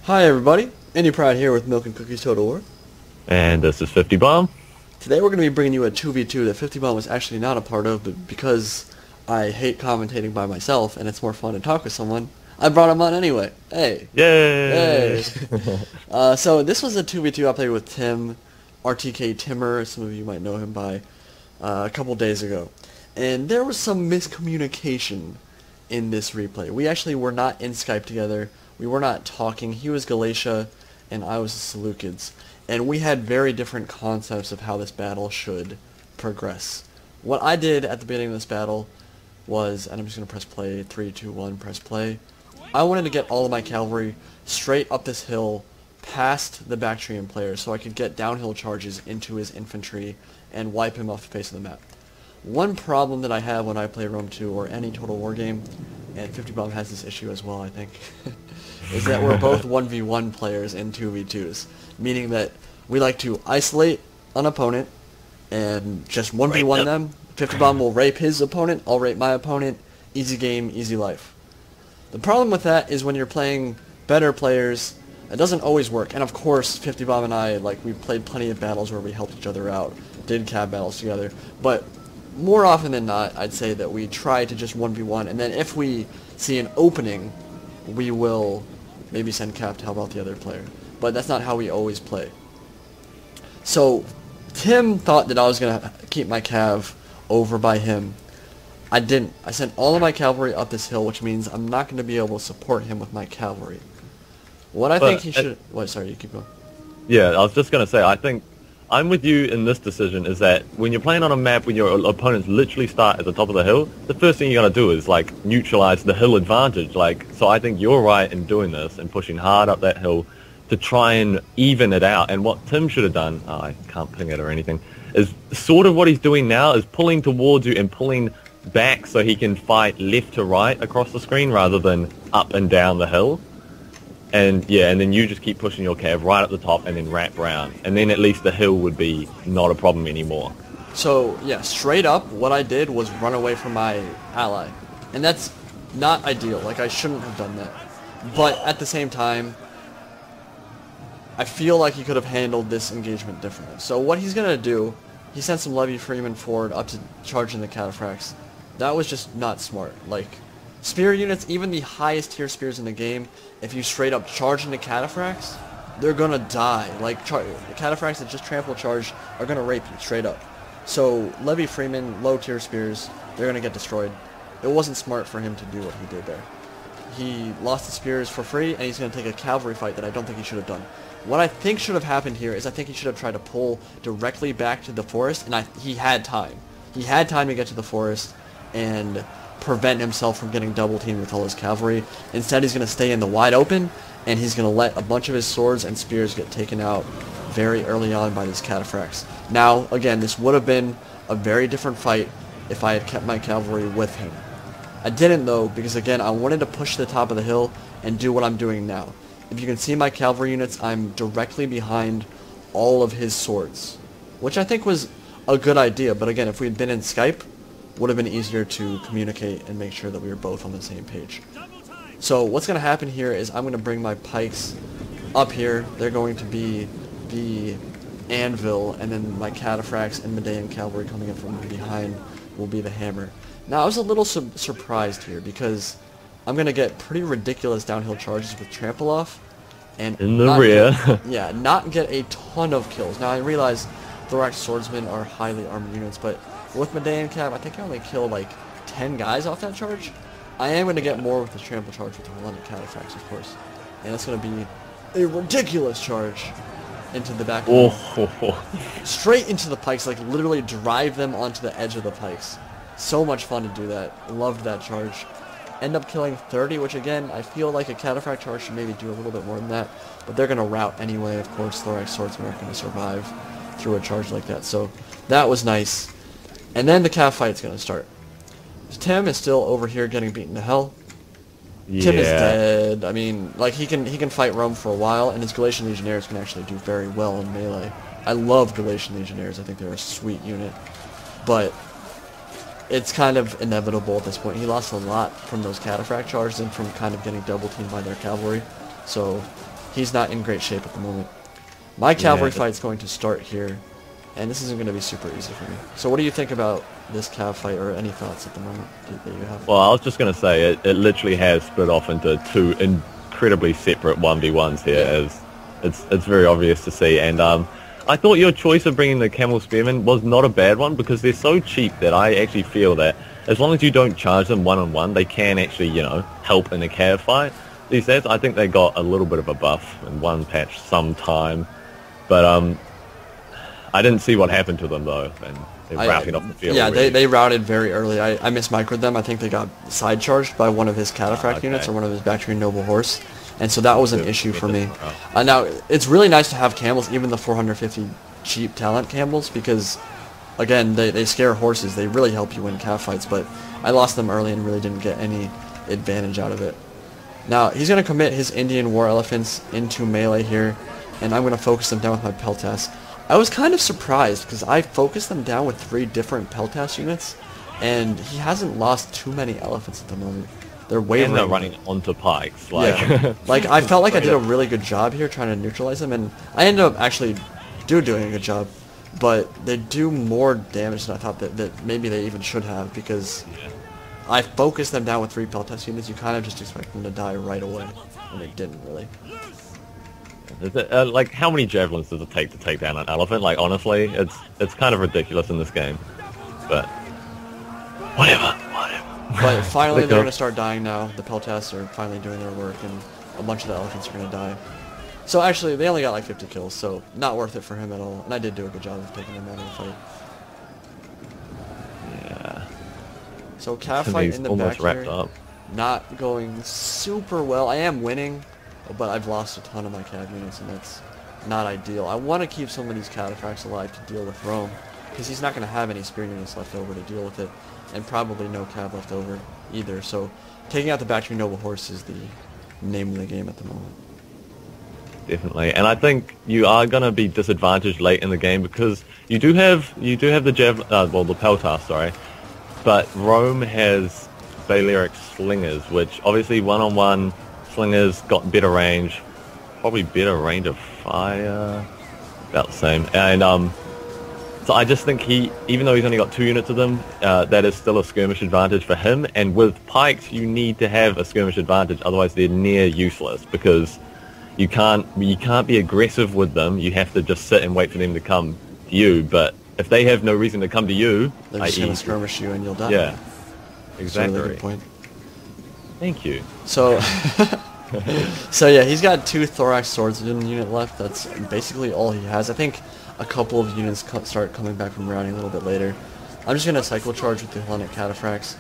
Hi everybody, Andy Pride here with Milk and Cookies Total War. And this is 50 Bomb. Today we're going to be bringing you a 2v2 that 50 Bomb was actually not a part of, but because I hate commentating by myself and it's more fun to talk with someone, I brought him on anyway. Hey! Yay! So this was a 2v2 I played with Tim, RTK Timur, some of you might know him by, a couple days ago. And there was some miscommunication in this replay. We actually were not in Skype together. We were not talking. He was Galatia and I was the Seleucids. And we had very different concepts of how this battle should progress. What I did at the beginning of this battle was, and I'm just going to press play, 3, 2, 1, press play. I wanted to get all of my cavalry straight up this hill past the Bactrian player so I could get downhill charges into his infantry and wipe him off the face of the map. One problem that I have when I play Rome 2 or any Total War game, and 50 Bomb has this issue as well I think, is that we're both 1v1 players in 2v2s, meaning that we like to isolate an opponent and just 1v1 them. 50 Bomb will rape his opponent, I'll rape my opponent, easy game, easy life. The problem with that is when you're playing better players, it doesn't always work. And of course, 50 Bomb and I, we played plenty of battles where we helped each other out, did cab battles together, but more often than not, I'd say that we try to just 1v1, and then if we see an opening, we will maybe send cap to help out the other player. But that's not how we always play. So, Tim thought that I was going to keep my cav over by him. I didn't. I sent all of my cavalry up this hill, which means I'm not going to be able to support him with my cavalry. What I think he should... Wait, sorry, you keep going. Yeah, I was just going to say, I think I'm with you in this decision is that when you're playing on a map when your opponents literally start at the top of the hill, the first thing you're going to do is, neutralize the hill advantage. So I think you're right in doing this and pushing hard up that hill to try and even it out. And what Tim should have done, I can't ping it or anything, is sort of what he's doing now is pulling towards you and pulling back so he can fight left to right across the screen rather than up and down the hill. And then you just keep pushing your cav right up the top and then wrap round. And then at least the hill would be not a problem anymore. So, yeah, straight up, what I did was run away from my ally. And that's not ideal. I shouldn't have done that. But at the same time, I feel like he could have handled this engagement differently. So what he's going to do, he sent some Levy Freeman forward up to charge in the cataphracts. That was just not smart. Spear units, even the highest tier spears in the game, if you straight up charge into cataphracts, they're gonna die. The cataphracts that just trample charge are gonna rape you straight up. So Levy Freeman, low tier spears, they're gonna get destroyed. It wasn't smart for him to do what he did there. He lost the spears for free, and he's gonna take a cavalry fight that I don't think he should have done. What I think should have happened here is I think he should have tried to pull directly back to the forest, and he had time. He had time to get to the forest and prevent himself from getting double teamed with all his cavalry. Instead, he's going to stay in the wide open, and he's going to let a bunch of his swords and spears get taken out very early on by these cataphracts. Now, again, this would have been a very different fight if I had kept my cavalry with him. I didn't, though, because, again, I wanted to push to the top of the hill and do what I'm doing now. If you can see my cavalry units, I'm directly behind all of his swords, which I think was a good idea. But, again, if we had been in Skype, would have been easier to communicate and make sure that we were both on the same page. So what's going to happen here is I'm going to bring my pikes up here. They're going to be the anvil, and then my cataphracts and Medean cavalry coming in from behind will be the hammer. Now I was a little surprised here because I'm going to get pretty ridiculous downhill charges with trample off and in the rear. Not get a ton of kills. Now I realize thorax swordsmen are highly armored units, but with Medean Cav, I think I only killed 10 guys off that charge. I am going to get more with the trample charge with the Relented Cataphracts, of course. And it's going to be a ridiculous charge into the back. Straight into the pikes, literally drive them onto the edge of the pikes. So much fun to do that. Loved that charge. End up killing 30, which again, I feel like a Cataphract charge should maybe do a little bit more than that. But they're going to rout anyway, of course. Thorax Swordsmen aren't going to survive through a charge like that. So that was nice. And then the cav fight's gonna start. Tim is still over here getting beaten to hell. Yeah. Tim is dead. I mean, he can fight Rome for a while, and his Galatian Legionnaires can actually do very well in melee. I love Galatian Legionnaires. I think they're a sweet unit. But it's kind of inevitable at this point. He lost a lot from those cataphract charges and from kind of getting double teamed by their cavalry. So he's not in great shape at the moment. My cavalry fight's going to start here, and this isn't going to be super easy for me. So what do you think about this cav fight, or any thoughts at the moment that you have? Well, I was just going to say, it literally has split off into two incredibly separate 1v1s here, as it's very obvious to see. And I thought your choice of bringing the Camel Spearmen was not a bad one, because they're so cheap that I actually feel that as long as you don't charge them one-on-one, they can actually, you know, help in a cav fight. These days, I think they got a little bit of a buff in one patch sometime, but I didn't see what happened to them though, and they're routing off the field. Yeah, they routed very early. I mismicroed them. I think they got side charged by one of his cataphract units or one of his Bactrian Noble Horse, and so that was an issue for me. Now, it's really nice to have camels, even the 450 cheap talent camels, because again, they scare horses. They really help you win cav fights, but I lost them early and really didn't get any advantage out of it. Now, he's going to commit his Indian War Elephants into melee here, and I'm going to focus them down with my Peltas. I was kind of surprised, because I focused them down with 3 different Peltas units, and he hasn't lost too many elephants at the moment. They're wavering. And they're running onto pikes. Like, yeah. Like, I felt like I did a really good job here trying to neutralize them, and I ended up actually doing a good job. But they do more damage than I thought that maybe they even should have, because I focused them down with 3 Peltas units. You kind of just expect them to die right away, and they didn't really. Like, how many javelins does it take to take down an elephant? Like, honestly, it's kind of ridiculous in this game. But whatever. But finally, they're going to start dying now. The Peltas are finally doing their work, and a bunch of the elephants are going to die. So actually, they only got like 50 kills, so not worth it for him at all. And I did do a good job of taking them out of the fight. Yeah. So cav fight in the back wrapped here, up. not going super well. I am winning, but I've lost a ton of my cav units, and that's not ideal. I want to keep some of these cataphracts alive to deal with Rome, because he's not going to have any spear units left over to deal with it, and probably no cav left over either. So taking out the Bactrian Noble Horse is the name of the game at the moment. Definitely, and I think you are going to be disadvantaged late in the game, because you do have the the Peltas, sorry, but Rome has Balearic Slingers, which obviously one-on-one Slingers got better range, probably better range of fire, about the same, and so I just think even though he's only got 2 units of them, that is still a skirmish advantage for him, and with pikes you need to have a skirmish advantage, otherwise they're near useless, because you can't be aggressive with them. You have to just sit and wait for them to come to you. But if they have no reason to come to you, they're just going to skirmish you and you'll die. Yeah, exactly. Really good point. Thank you. So, so yeah, he's got 2 Thorax Swords in the unit left. That's basically all he has. I think a couple of units start coming back from routing a little bit later. I'm just going to cycle charge with the Hellenic Cataphracts.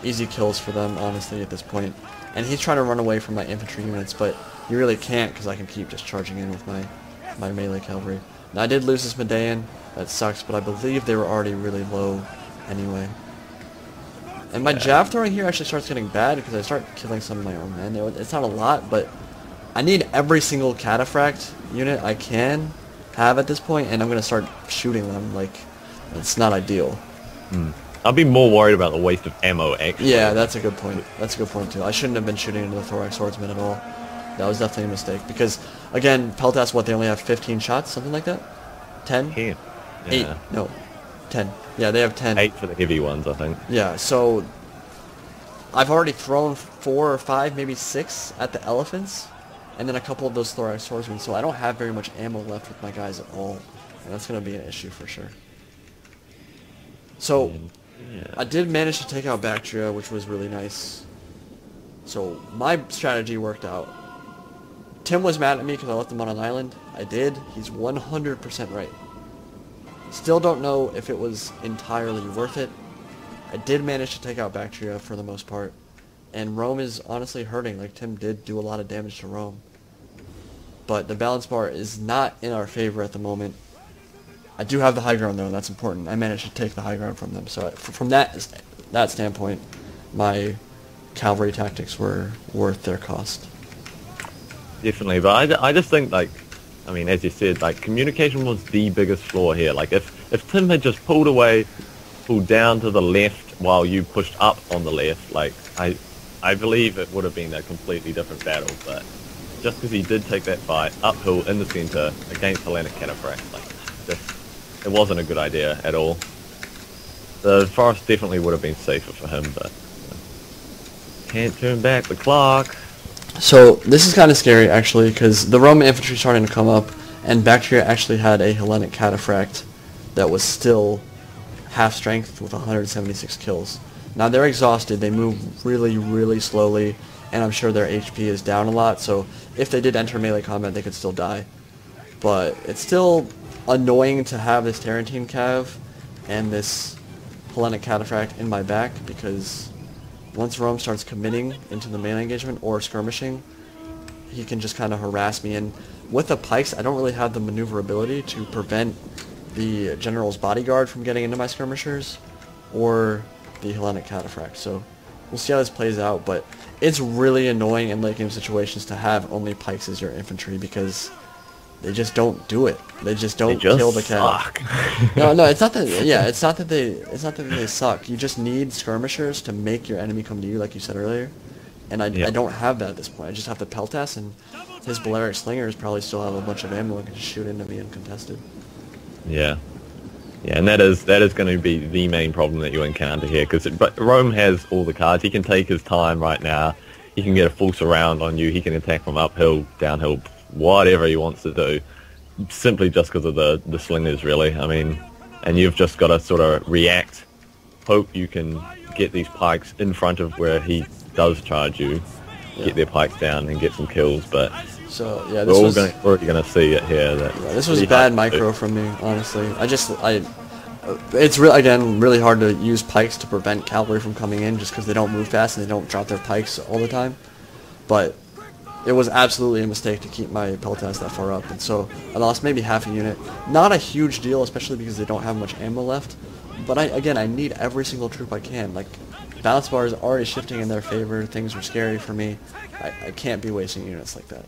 Easy kills for them, honestly, at this point. And he's trying to run away from my infantry units, but you really can't, because I can keep just charging in with my melee cavalry. Now, I did lose this Medean. That sucks, but I believe they were already really low anyway. And my jab throwing here actually starts getting bad, because I start killing some of my own men. It's not a lot, but I need every single cataphract unit I can have at this point, and I'm going to start shooting them. Like, it's not ideal. I'd be more worried about the waste of ammo, actually. Yeah, that's a good point. That's a good point, too. I shouldn't have been shooting into the Thorax Swordsman at all. That was definitely a mistake, because, again, Peltas, they only have 15 shots, something like that? 10? 10. Yeah. 8. No, 10. Yeah, they have 10. 8 for the heavy ones, I think. Yeah, so I've already thrown 4 or 5, maybe 6 at the elephants, and then a couple of those Thorax Swordsmen, so I don't have very much ammo left with my guys at all, and that's going to be an issue for sure. So, I did manage to take out Bactria, which was really nice. So, my strategy worked out. Tim was mad at me because I left him on an island. I did. He's 100% right. Still don't know if it was entirely worth it. I did manage to take out Bactria for the most part. And Rome is honestly hurting. Like, Tim did do a lot of damage to Rome. But the balance bar is not in our favor at the moment. I do have the high ground, though, and that's important. I managed to take the high ground from them. So from that standpoint, my cavalry tactics were worth their cost. Definitely, but I just think, like, I mean, as you said, like, communication was the biggest flaw here. Like, if Tim had just pulled down to the left while you pushed up on the left, like, I believe it would have been a completely different battle, but just because he did take that fight uphill in the center against Hellenic Cataphract. Like, it wasn't a good idea at all. The forest definitely would have been safer for him, but can't turn back the clock. So this is kind of scary actually, because the Roman infantry is starting to come up, and Bactria actually had a Hellenic Cataphract that was still half strength with 176 kills. Now they're exhausted, they move really, really slowly, and I'm sure their HP is down a lot, so if they did enter melee combat they could still die. But it's still annoying to have this Tarantine Cav and this Hellenic Cataphract in my back, because once Rome starts committing into the melee engagement or skirmishing, he can just kind of harass me, and with the pikes I don't really have the maneuverability to prevent the general's bodyguard from getting into my skirmishers or the Hellenic Cataphract. So we'll see how this plays out, but it's really annoying in late game situations to have only pikes as your infantry, because they just don't do it. They just don't kill the cav. No, it's not that. Yeah, it's not that they suck. You just need skirmishers to make your enemy come to you, like you said earlier. And I don't have that at this point. I just have the Peltas, and his Balearic Slingers probably still have a bunch of ammo and can just shoot into me uncontested. Yeah, and that is going to be the main problem that you encounter here, because Rome has all the cards. He can take his time right now. He can get a full surround on you. He can attack from uphill, downhill, whatever he wants to do, simply just because of the slingers, really. I mean, and you've just got to sort of react, hope you can get these pikes in front of where he does charge you, get their pikes down and get some kills. But so yeah, this we're already going to see it here. This was bad micro from me, honestly. It's really hard to use pikes to prevent cavalry from coming in, just because they don't move fast and they don't drop their pikes all the time. But it was absolutely a mistake to keep my Peltas that far up, and so I lost maybe half a unit. Not a huge deal, especially because they don't have much ammo left. But I need every single troop I can. Like, balance bar is already shifting in their favor. Things are scary for me. I can't be wasting units like that.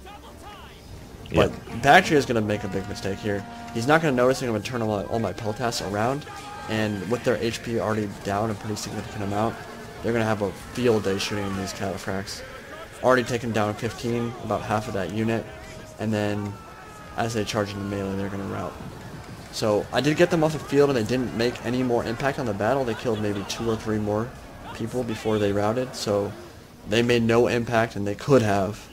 But Bactria is going to make a big mistake here. He's not going to notice I'm going to turn all my Peltas around, and with their HP already down a pretty significant amount, they're going to have a field day shooting these Cataphracts. Already taken down 15, about half of that unit, and then as they charge into melee, they're going to rout. So I did get them off the field, and they didn't make any more impact on the battle. They killed maybe 2 or 3 more people before they routed, so they made no impact, and they could have.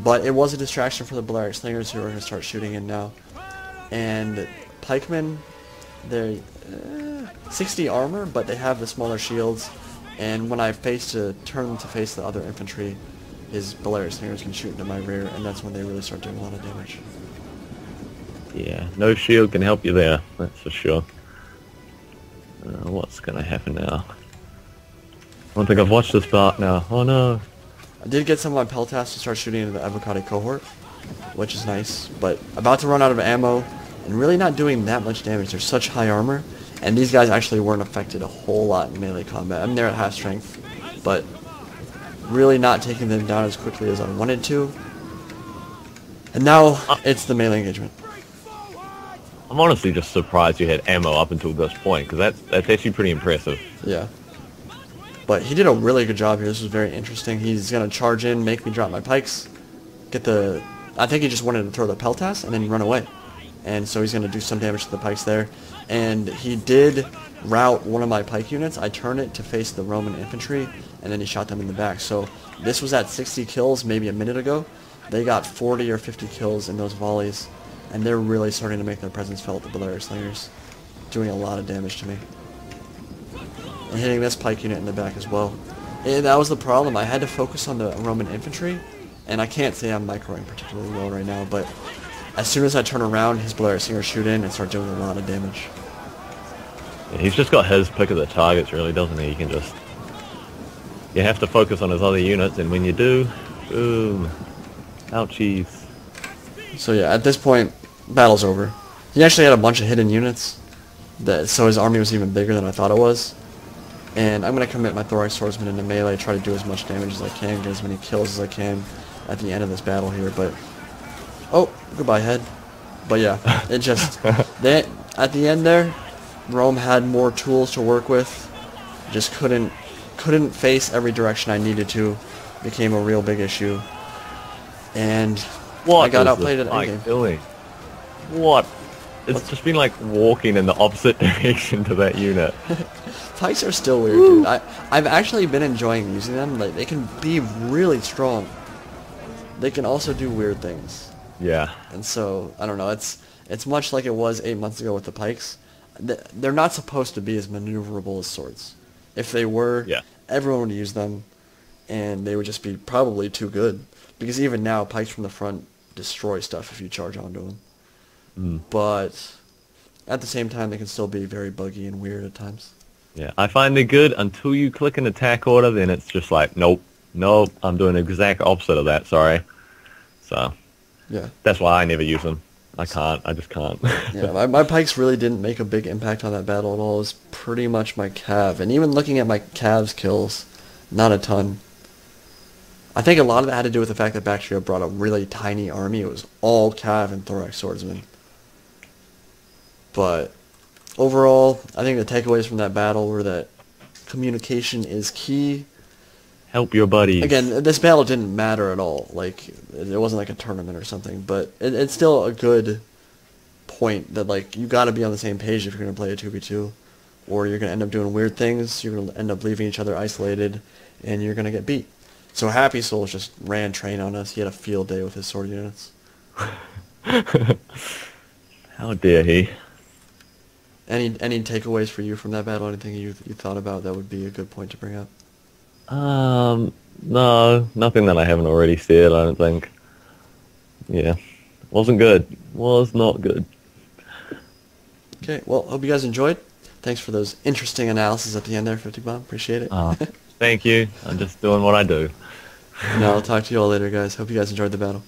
But it was a distraction for the Balearic Slingers, who are going to start shooting in now. And pikemen, they're 60 armor, but they have the smaller shields. And when I turn them to face the other infantry, his Balearic Slingers can shoot into my rear, and that's when they really start doing a lot of damage. Yeah, no shield can help you there, that's for sure. What's going to happen now? I don't think I've watched this part now. Oh no. I did get some of my Peltas to start shooting into the Avocado cohort, which is nice, but about to run out of ammo, and really not doing that much damage. They're such high armor, and these guys actually weren't affected a whole lot in melee combat. I mean, they're at half strength, but really not taking them down as quickly as I wanted to. And now it's the melee engagement. I'm honestly just surprised you had ammo up until this point, because that's actually pretty impressive. Yeah. But he did a really good job here. This was very interesting. He's going to charge in, make me drop my pikes, I think he just wanted to throw the Peltas and then run away. And so he's going to do some damage to the pikes there. And he did rout one of my pike units. I turned it to face the Roman infantry, and then he shot them in the back. So this was at 60 kills maybe a minute ago. They got 40 or 50 kills in those volleys, and they're really starting to make their presence felt, the Balearic Slingers, doing a lot of damage to me. And hitting this pike unit in the back as well. And that was the problem. I had to focus on the Roman infantry, and I can't say I'm microing particularly well right now, but as soon as I turn around, his Balearic Slingers shoot in and start doing a lot of damage. Yeah, he's just got his pick of the targets, really, doesn't he? You have to focus on his other units, and when you do, boom, ouchies. So yeah, at this point, battle's over. He actually had a bunch of hidden units, so his army was even bigger than I thought it was. And I'm going to commit my Thorax Swordsman into melee, try to do as much damage as I can, get as many kills as I can at the end of this battle here, but... Oh, goodbye, head. But yeah, it just... at the end there, Rome had more tools to work with. Just couldn't face every direction I needed to. Became a real big issue. and What I got is outplayed this at Pike endgame. doing? What? It's just been like walking in the opposite direction to that unit. Pikes are still weird, dude. I've actually been enjoying using them. Like, they can be really strong. They can also do weird things. Yeah. And so, I don't know, it's much like it was 8 months ago with the pikes. They're not supposed to be as maneuverable as swords. If they were, Yeah. everyone would use them, and they would just be probably too good. Because even now, pikes from the front destroy stuff if you charge onto them. But at the same time, they can still be very buggy and weird at times. Yeah, I find they're good until you click an attack order, then it's just like, nope, I'm doing the exact opposite of that, sorry. So, Yeah. that's why I never use them. I just can't. Yeah, my pikes really didn't make a big impact on that battle at all. It was pretty much my cav. And even looking at my cav's kills, not a ton. I think a lot of that had to do with the fact that Bactria brought a really tiny army. It was all cav and thorax swordsmen. But overall, I think the takeaways from that battle were that communication is key. Help your buddies. Again, this battle didn't matter at all. Like, it wasn't like a tournament or something, but it's still a good point that, like, you got to be on the same page if you're going to play a 2v2, or you're going to end up doing weird things, you're going to end up leaving each other isolated, and you're going to get beat. So Happy Souls just ran train on us. He had a field day with his sword units. How dare he? Any takeaways for you from that battle? Anything you thought about that would be a good point to bring up? No, nothing that I haven't already said, I don't think. Yeah, wasn't good. Was not good. Okay, well, hope you guys enjoyed. Thanks for those interesting analyses at the end there, 50 Bomb. Appreciate it. Thank you. I'm just doing what I do. And I'll talk to you all later, guys. Hope you guys enjoyed the battle.